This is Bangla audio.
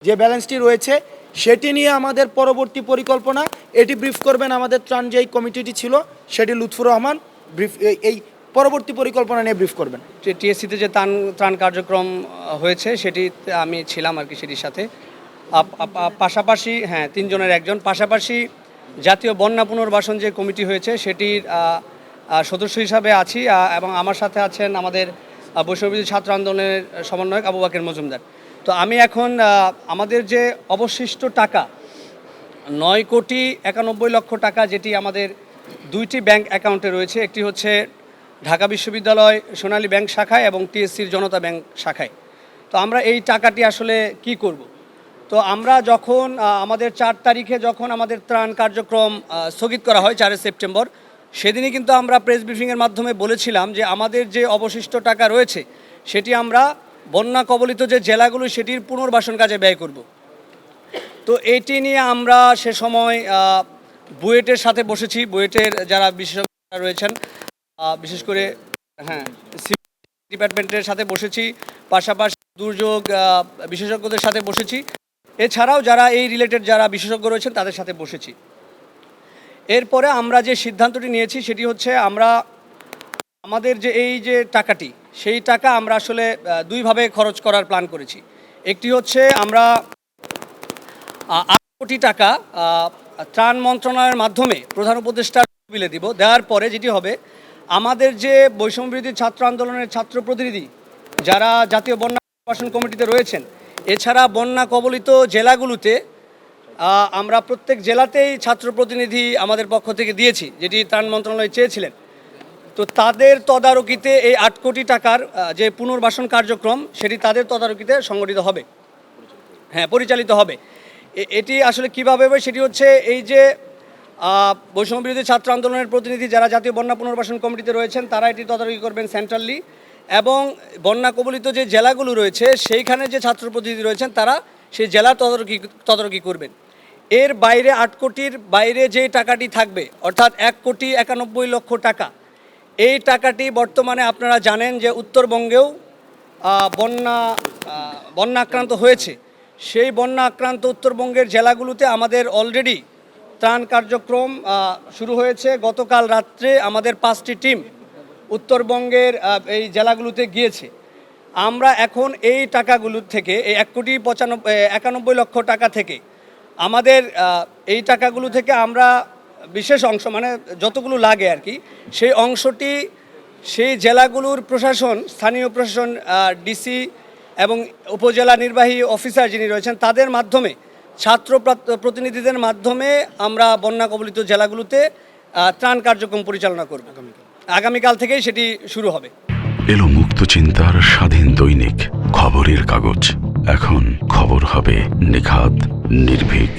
যে ব্যালেন্সটি রয়েছে সেটি নিয়ে আমাদের পরবর্তী পরিকল্পনা এটি ব্রিফ করবেন আমাদের ত্রাণ যেই কমিটিটি ছিল সেটি লুৎফুর রহমান এই পরবর্তী পরিকল্পনা নিয়ে ব্রিফ করবেন। টিএসসিতে যে ত্রাণ কার্যক্রম হয়েছে সেটি আমি ছিলাম আর কি সেটির সাথে। পাশাপাশি তিনজনের একজন, পাশাপাশি জাতীয় বন্যা পুনর্বাসন যে কমিটি হয়েছে সেটির সদস্য হিসাবে আছি এবং আমার সাথে আছেন আমাদের বৈষম্যবিরোধী ছাত্র আন্দোলনের সমন্বয়ক আবু বাকের মজুমদার। তো আমি এখন আমাদের যে অবশিষ্ট টাকা 9,91,00,000 টাকা, যেটি আমাদের দুইটি ব্যাংক অ্যাকাউন্টে রয়েছে, একটি হচ্ছে ঢাকা বিশ্ববিদ্যালয় সোনালী ব্যাংক শাখায় এবং টিএসসির জনতা ব্যাংক শাখায়। তো আমরা এই টাকাটি আসলে কি করব? তো আমরা যখন আমাদের 4 তারিখে যখন আমাদের ত্রাণ কার্যক্রম স্থগিত করা হয় 4 সেপ্টেম্বর, সেদিনই কিন্তু আমরা প্রেস ব্রিফিংয়ের মাধ্যমে বলেছিলাম যে আমাদের যে অবশিষ্ট টাকা রয়েছে সেটি আমরা বন্যা কবলিত যে জেলাগুলো সেটির পুনর্বাসন কাজে ব্যয় করব। তো এটি নিয়ে আমরা সে সময় বুয়েটের সাথে বসেছি, বুয়েটের যারা বিশেষজ্ঞ রয়েছেন, বিশেষ করে ডিপার্টমেন্টের সাথে বসেছি, পাশাপাশি দুর্যোগ বিশেষজ্ঞদের সাথে বসেছি, এছাড়াও যারা এই রিলেটেড যারা বিশেষজ্ঞ রয়েছেন তাদের সাথে বসেছি। এরপরে আমরা যে সিদ্ধান্তটি নিয়েছি সেটি হচ্ছে আমরা আমাদের যে এই যে টাকাটি, সেই টাকা আমরা আসলে দুইভাবে খরচ করার প্ল্যান করেছি। একটি হচ্ছে আমরা 8 কোটি টাকা ত্রাণ মন্ত্রণালয়ের মাধ্যমে প্রধান উপদেষ্টার বিলে দিব। দেওয়ার পরে যেটি হবে, আমাদের যে বৈষম্যবিরোধী ছাত্র আন্দোলনের ছাত্র প্রতিনিধি যারা জাতীয় বন্যা পুনর্বাসন কমিটিতে রয়েছেন, এছাড়া বন্যা কবলিত জেলাগুলোতে আমরা প্রত্যেক জেলাতেই ছাত্র প্রতিনিধি আমাদের পক্ষ থেকে দিয়েছি, যেটি ত্রাণ মন্ত্রণালয় চেয়েছিলেন। তো তাদের তদারকিতে এই 8 কোটি টাকার যে পুনর্বাসন কার্যক্রম সেটি তাদের তদারকিতে সংগঠিত হবে, পরিচালিত হবে। এটি আসলে কীভাবে হবে সেটি হচ্ছে এই যে বৈষম্যবিরোধী ছাত্র আন্দোলনের প্রতিনিধি যারা জাতীয় বন্যা পুনর্বাসন কমিটিতে রয়েছেন তারা এটি তদারকি করবেন সেন্ট্রালি, এবং বন্যা কবলিত যে জেলাগুলো রয়েছে সেইখানে যে ছাত্র প্রতিনিধি রয়েছেন তারা সেই জেলার তদারকি করবেন। এর বাইরে 8 কোটির বাইরে যে টাকাটি থাকবে, অর্থাৎ 1,91,00,000 টাকা, এই টাকাটি বর্তমানে আপনারা জানেন যে উত্তরবঙ্গেও বন্যা আক্রান্ত হয়েছে। সেই বন্যা আক্রান্ত উত্তরবঙ্গের জেলাগুলোতে আমাদের অলরেডি ত্রাণ কার্যক্রম শুরু হয়েছে। গতকাল রাত্রে আমাদের 5টি টিম উত্তরবঙ্গের এই জেলাগুলোতে গিয়েছে। আমরা এখন এই টাকাগুলো থেকে, এই 1,91,00,000 টাকা থেকে আমাদের এই টাকাগুলো থেকে আমরা বিশেষ অংশ, মানে যতগুলো লাগে আর কি, সেই অংশটি সেই জেলাগুলোর প্রশাসন, স্থানীয় প্রশাসন, ডিসি এবং উপজেলা নির্বাহী অফিসার যিনি রয়েছেন তাদের মাধ্যমে, ছাত্র প্রতিনিধিদের মাধ্যমে আমরা বন্যা কবলিত জেলাগুলোতে ত্রাণ কার্যক্রম পরিচালনা করব। আগামীকাল থেকেই সেটি শুরু হবে। এলো মুক্ত চিন্তার স্বাধীন দৈনিক খবরের কাগজ। এখন খবর হবে নিখাত, নির্ভীক,